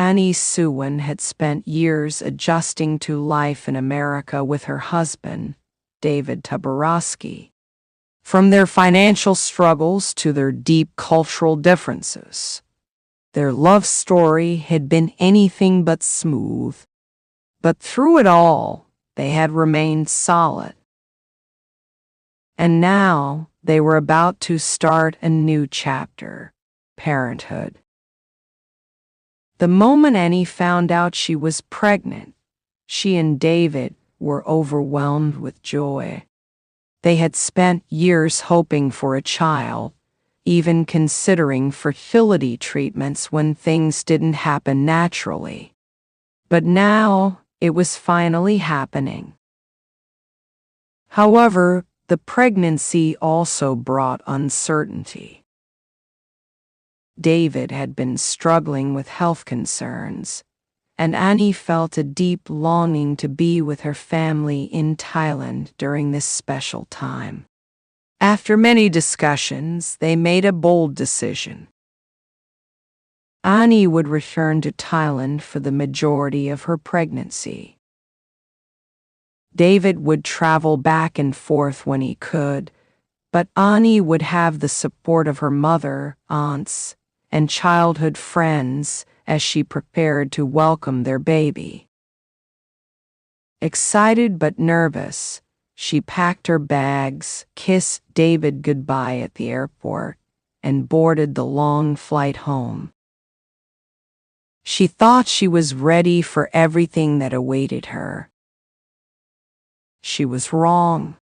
Annie Suwan had spent years adjusting to life in America with her husband, David Toborowsky. From their financial struggles to their deep cultural differences, their love story had been anything but smooth. But through it all, they had remained solid. And now they were about to start a new chapter, parenthood. The moment Annie found out she was pregnant, she and David were overwhelmed with joy. They had spent years hoping for a child, even considering fertility treatments when things didn't happen naturally. But now it was finally happening. However, the pregnancy also brought uncertainty. David had been struggling with health concerns, and Annie felt a deep longing to be with her family in Thailand during this special time. After many discussions, they made a bold decision. Annie would return to Thailand for the majority of her pregnancy. David would travel back and forth when he could, but Annie would have the support of her mother, aunts, and childhood friends as she prepared to welcome their baby. Excited but nervous, she packed her bags, kissed David goodbye at the airport, and boarded the long flight home. She thought she was ready for everything that awaited her. She was wrong.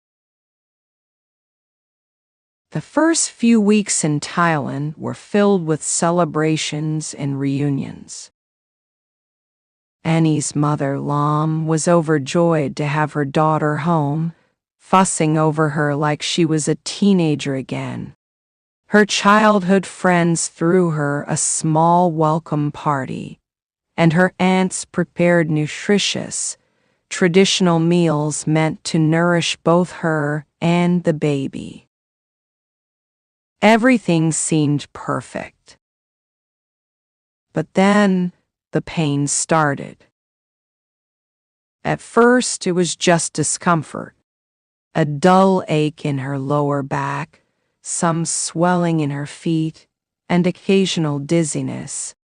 The first few weeks in Thailand were filled with celebrations and reunions. Annie's mother, Lam, was overjoyed to have her daughter home, fussing over her like she was a teenager again. Her childhood friends threw her a small welcome party, and her aunts prepared nutritious, traditional meals meant to nourish both her and the baby. Everything seemed perfect. But then the pain started. At first, it was just discomfort, a dull ache in her lower back, some swelling in her feet, and occasional dizziness.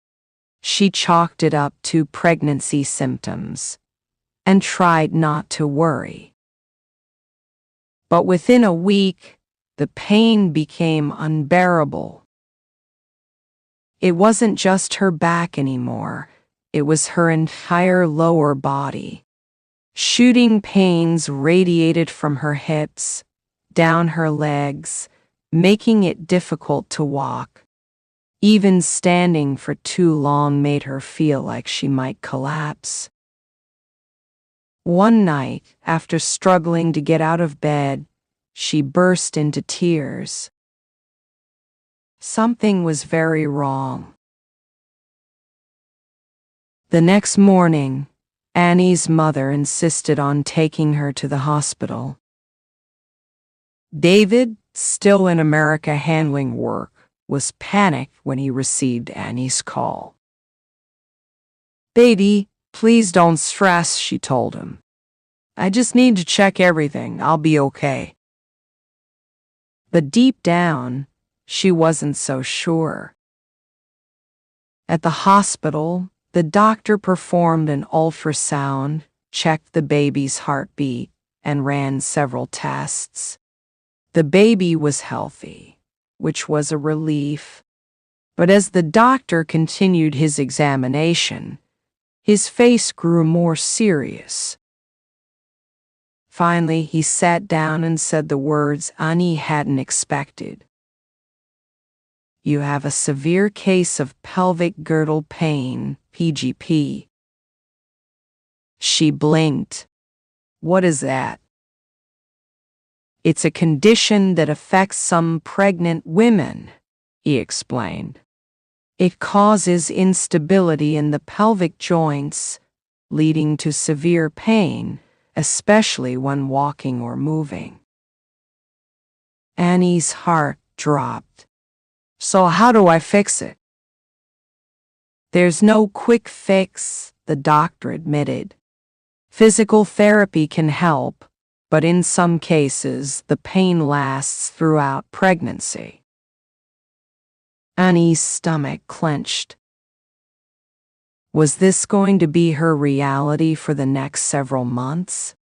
She chalked it up to pregnancy symptoms and tried not to worry. But within a week, the pain became unbearable. It wasn't just her back anymore, it was her entire lower body. Shooting pains radiated from her hips, down her legs, making it difficult to walk. Even standing for too long made her feel like she might collapse. One night, after struggling to get out of bed, she burst into tears. Something was very wrong. The next morning, Annie's mother insisted on taking her to the hospital. David, still in America handling work, was panicked when he received Annie's call. "Baby, please don't stress," she told him. "I just need to check everything. I'll be okay." But deep down, she wasn't so sure. At the hospital, the doctor performed an ultrasound, checked the baby's heartbeat, and ran several tests. The baby was healthy, which was a relief. But as the doctor continued his examination, his face grew more serious. Finally, he sat down and said the words Annie hadn't expected. "You have a severe case of pelvic girdle pain, PGP." She blinked. "What is that?" "It's a condition that affects some pregnant women," he explained. "It causes instability in the pelvic joints, leading to severe pain, especially when walking or moving." Annie's heart dropped. "So how do I fix it?" There's no quick fix, the doctor admitted. Physical therapy can help, but in some cases, the pain lasts throughout pregnancy. Annie's stomach clenched. Was this going to be her reality for the next several months?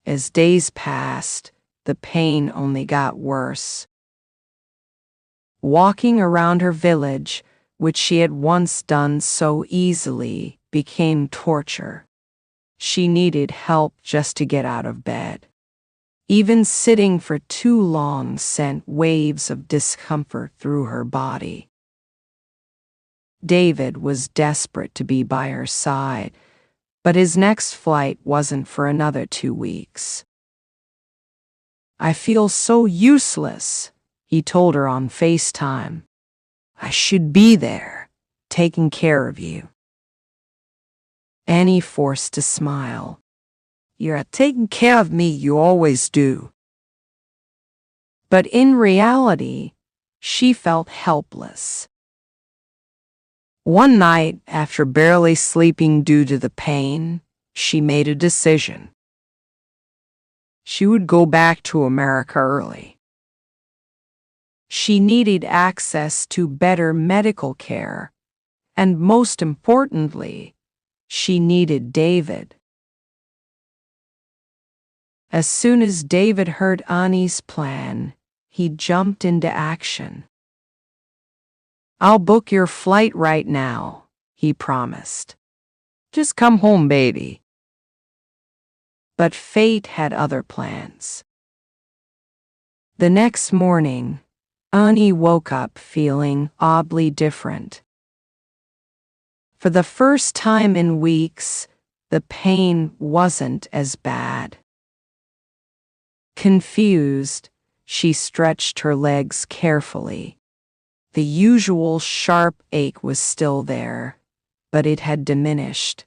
As days passed, the pain only got worse. Walking around her village, which she had once done so easily, became torture. She needed help just to get out of bed. Even sitting for too long sent waves of discomfort through her body. David was desperate to be by her side, but his next flight wasn't for another 2 weeks. "I feel so useless," he told her on FaceTime. "I should be there, taking care of you." Annie forced a smile. "You're taking care of me, you always do." But in reality, she felt helpless. One night, after barely sleeping due to the pain, she made a decision. She would go back to America early. She needed access to better medical care, and most importantly, she needed David. As soon as David heard Annie's plan, he jumped into action. "I'll book your flight right now," he promised. "Just come home, baby." But fate had other plans. The next morning, Annie woke up feeling oddly different. For the first time in weeks, the pain wasn't as bad. Confused, she stretched her legs carefully. The usual sharp ache was still there, but it had diminished.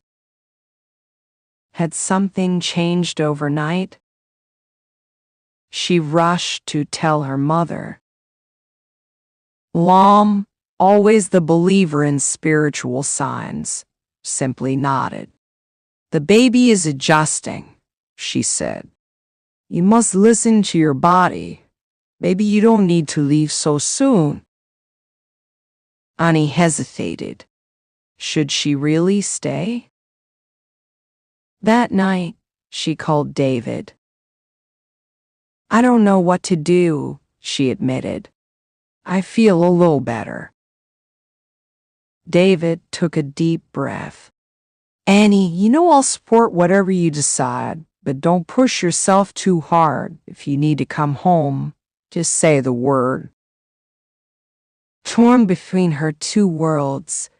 Had something changed overnight? She rushed to tell her mother. Mom, always the believer in spiritual signs, simply nodded. "The baby is adjusting," she said. "You must listen to your body. Maybe you don't need to leave so soon." Annie hesitated. Should she really stay? That night, she called David. "I don't know what to do," she admitted. "I feel a little better." David took a deep breath. "Annie, you know I'll support whatever you decide, but don't push yourself too hard. If you need to come home, just say the word." Torn between her two worlds,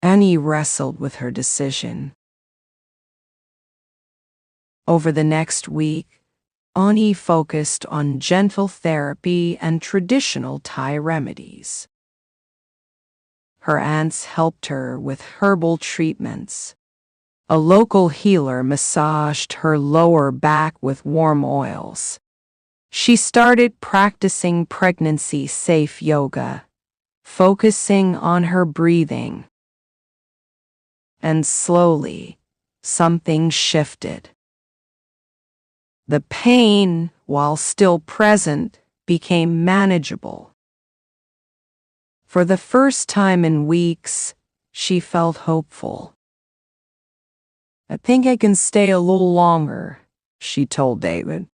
Annie wrestled with her decision. Over the next week, Annie focused on gentle therapy and traditional Thai remedies. Her aunts helped her with herbal treatments. A local healer massaged her lower back with warm oils. She started practicing pregnancy-safe yoga, focusing on her breathing. And slowly, something shifted. The pain, while still present, became manageable. For the first time in weeks, she felt hopeful. "I think I can stay a little longer," she told David.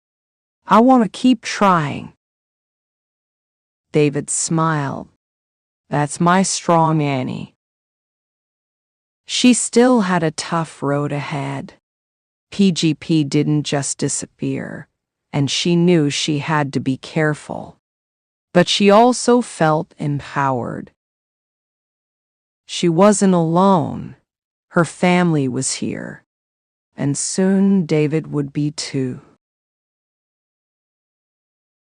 "I want to keep trying." David smiled. "That's my strong Annie." She still had a tough road ahead. PGP didn't just disappear, and she knew she had to be careful. But she also felt empowered. She wasn't alone. Her family was here, and soon David would be too.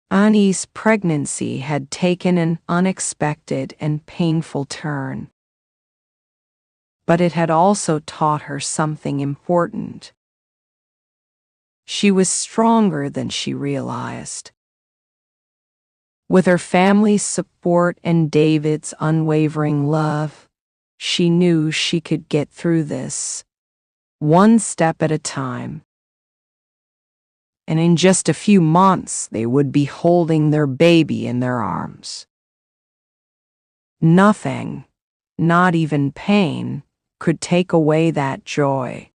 Annie's pregnancy had taken an unexpected and painful turn. But it had also taught her something important. She was stronger than she realized. With her family's support and David's unwavering love, she knew she could get through this, one step at a time. And in just a few months, they would be holding their baby in their arms. Nothing, not even pain, could take away that joy.